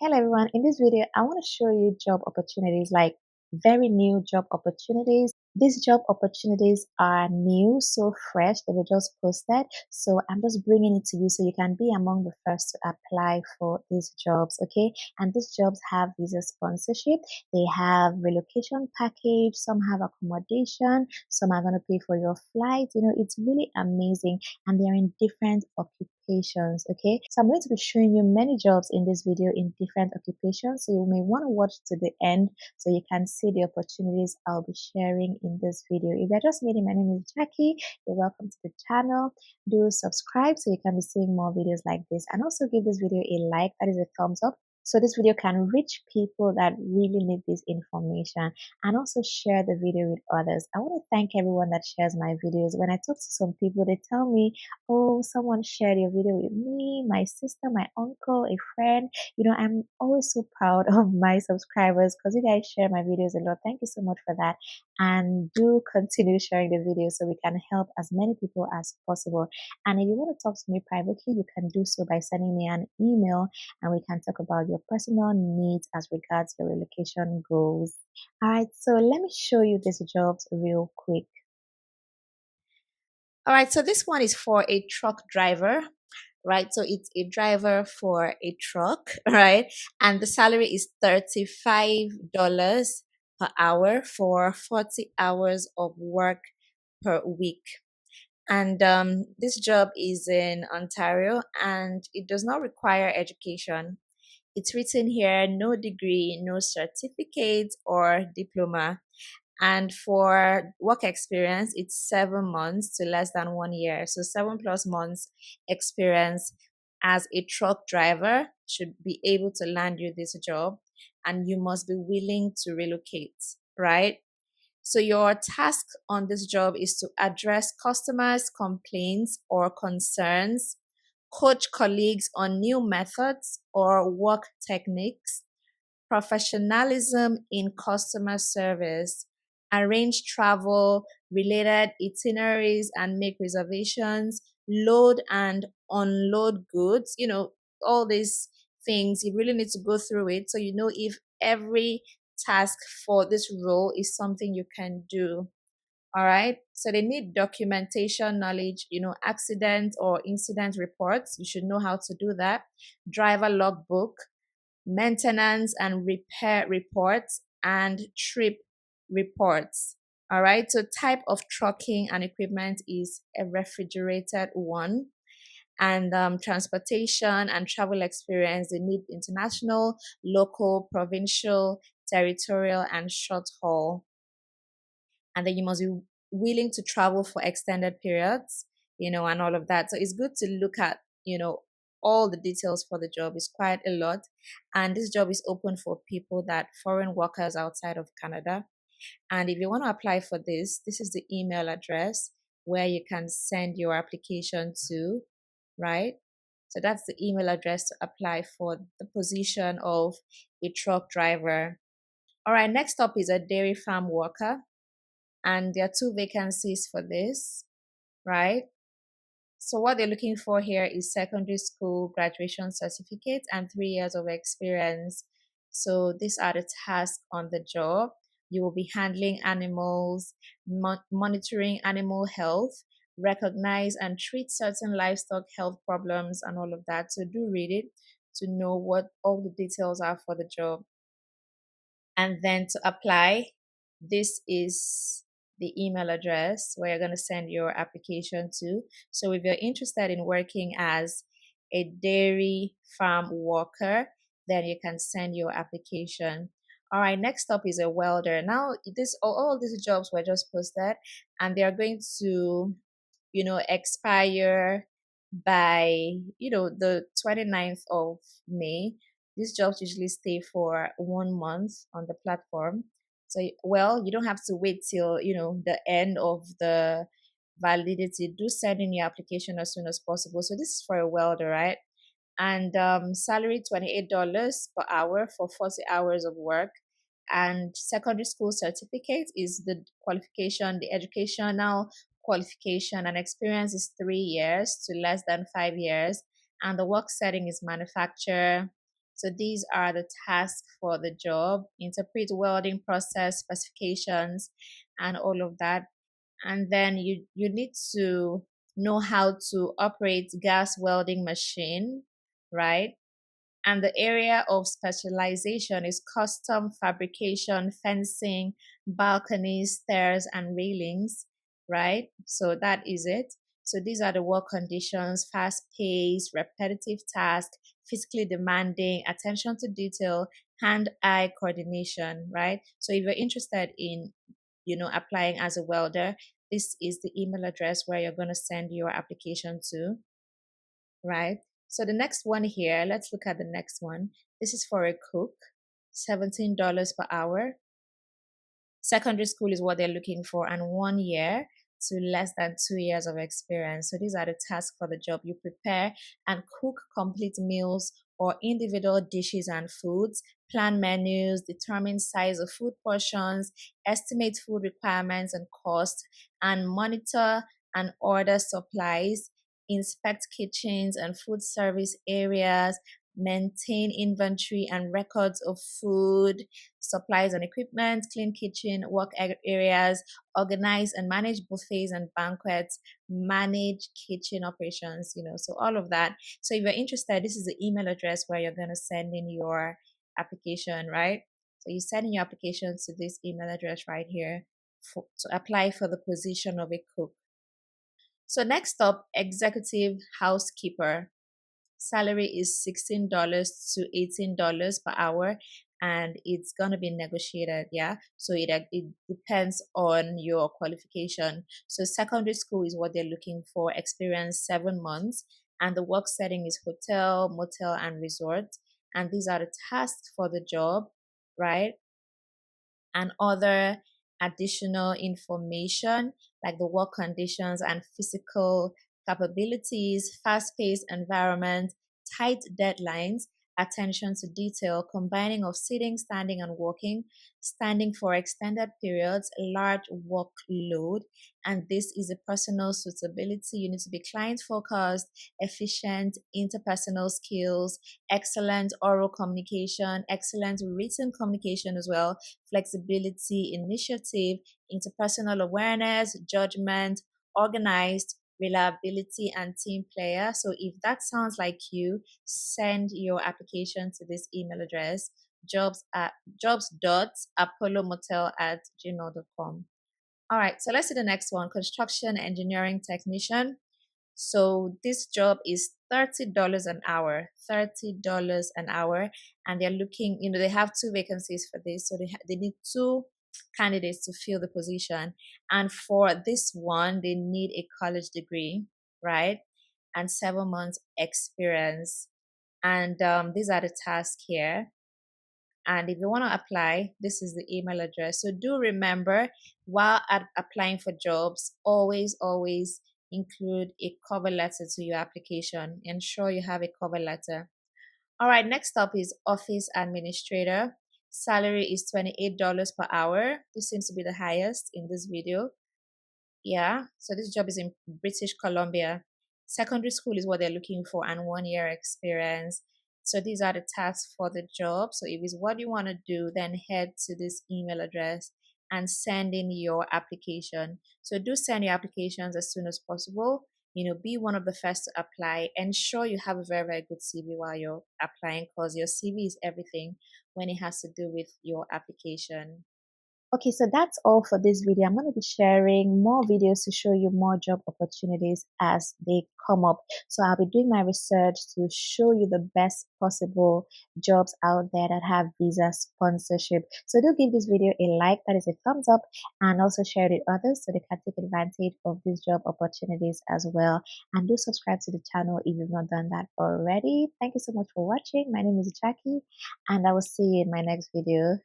Hello everyone, in this video I want to show you job opportunities, like very new job opportunities. These job opportunities are new, so fresh, they were just posted. So I'm just bringing it to you so you can be among the first to apply for these jobs, okay? And these jobs have visa sponsorship, they have relocation package, some have accommodation, some are going to pay for your flight. It's really amazing, and they're in different occupations. Okay, so I'm going to be showing you many jobs in this video in different occupations, so you may want to watch to the end so you can see the opportunities I'll be sharing in this video. If you're just meeting, my name is Jackie. You're welcome to the channel. Do subscribe so you can be seeing more videos like this, and also give this video a like, that is a thumbs up, so this video can reach people that really need this information, and also share the video with others. I want to thank everyone that shares my videos. When I talk to some people, they tell me, oh, someone shared your video with me, my sister, my uncle, a friend. I'm always so proud of my subscribers because you guys share my videos a lot. Thank you so much for that. And do continue sharing the video so we can help as many people as possible. And if you want to talk to me privately, you can do so by sending me an email, and we can talk about your personal needs as regards your relocation goals. All right, so let me show you these jobs real quick. All right, so this one is for a truck driver, right? So it's a driver for a truck, right? And the salary is $35 per hour for 40 hours of work per week. And this job is in Ontario, and it does not require education. It's written here, no degree, no certificate or diploma. And for work experience, it's 7 months to less than 1 year. So 7+ months experience as a truck driver should be able to land you this job, and you must be willing to relocate, right? So your task on this job is to address customers' complaints or concerns, coach colleagues on new methods or work techniques, professionalism in customer service, arrange travel related itineraries and make reservations, load and unload goods, all these things. You really need to go through it so you know if every task for this role is something you can do. All right. So they need documentation knowledge, accident or incident reports. You should know how to do that. Driver logbook, maintenance and repair reports, and trip reports. All right. So type of trucking and equipment is a refrigerated one. And transportation and travel experience, they need international, local, provincial, territorial, and short haul. And then you must be willing to travel for extended periods, and all of that. So it's good to look at, all the details for the job. Is quite a lot. And this job is open for people that foreign workers outside of Canada. And if you want to apply for this is the email address where you can send your application to, right? So that's the email address to apply for the position of a truck driver. All right, next up is a dairy farm worker. And there are 2 vacancies for this, right? So what they're looking for here is secondary school graduation certificate and 3 years of experience. So these are the tasks on the job. You will be handling animals, monitoring animal health, recognize and treat certain livestock health problems, and all of that. So do read it to know what all the details are for the job. And then to apply, this is the email address where you're going to send your application to. So if you're interested in working as a dairy farm worker, then you can send your application. All right, next up is a welder. Now, all these jobs were just posted, and they are going to, expire by, the 29th of May. These jobs usually stay for 1 month on the platform. So, well, you don't have to wait till, the end of the validity. Do send in your application as soon as possible. So this is for a welder, right? And salary $28 per hour for 40 hours of work. And secondary school certificate is the qualification, the educational qualification, and experience is 3 years to less than 5 years. And the work setting is manufacturer, So these are the tasks for the job: interpret welding process specifications and all of that. And then you need to know how to operate gas welding machine, right? And the area of specialization is custom fabrication, fencing, balconies, stairs, and railings, right? So that is it. So these are the work conditions: fast paced, repetitive task, physically demanding, attention to detail, hand-eye coordination, right? So if you're interested in, applying as a welder, this is the email address where you're going to send your application to, right? So the next one here, let's look at the next one. This is for a cook, $17 per hour. Secondary school is what they're looking for, and 1 year to less than 2 years of experience. So these are the tasks for the job. You prepare and cook complete meals or individual dishes and foods, plan menus, determine size of food portions, estimate food requirements and cost, and monitor and order supplies, inspect kitchens and food service areas, maintain inventory and records of food, supplies and equipment, clean kitchen, work areas, organize and manage buffets and banquets, manage kitchen operations, so all of that. So if you're interested, this is the email address where you're going to send in your application, right? So you send in your application to this email address right here to apply for the position of a cook. So next up, executive housekeeper. Salary is $16 to $18 per hour, and it's gonna be negotiated. Yeah, so it depends on your qualification. So secondary school is what they're looking for, experience 7 months, and the work setting is hotel, motel, and resort. And these are the tasks for the job, right? And other additional information like the work conditions and physical capabilities, fast paced environment, tight deadlines, attention to detail, combining of sitting, standing, and walking, standing for extended periods, large workload. And this is a personal suitability. You need to be client focused, efficient, interpersonal skills, excellent oral communication, excellent written communication as well, flexibility, initiative, interpersonal awareness, judgment, organized, reliability, and team player. So if that sounds like you, send your application to this email address, jobs.apollomotel@gmail.com. All right, so let's see the next one: construction engineering technician. So this job is $30 an hour, $30 an hour, and they're looking, they have two vacancies for this, so they need two candidates to fill the position. And for this one, they need a college degree, right? And 7 months experience. And these are the tasks here. And if you want to apply, this is the email address. So do remember, while applying for jobs, always include a cover letter to your application. Ensure you have a cover letter. All right, next up is office administrator. Salary is $28 per hour. This seems to be the highest in this video. Yeah, so this job is in British Columbia. Secondary school is what they're looking for, and 1 year experience. So these are the tasks for the job. So if it's what you want to do, then head to this email address and send in your application. So do send your applications as soon as possible. Be one of the first to apply. Ensure you have a very good CV while you're applying, because your CV is everything when it has to do with your application. Okay, so that's all for this video. I'm going to be sharing more videos to show you more job opportunities as they come up. So I'll be doing my research to show you the best possible jobs out there that have visa sponsorship. So do give this video a like, that is a thumbs up, and also share it with others so they can take advantage of these job opportunities as well. And do subscribe to the channel if you've not done that already. Thank you so much for watching. My name is Jackie, and I will see you in my next video.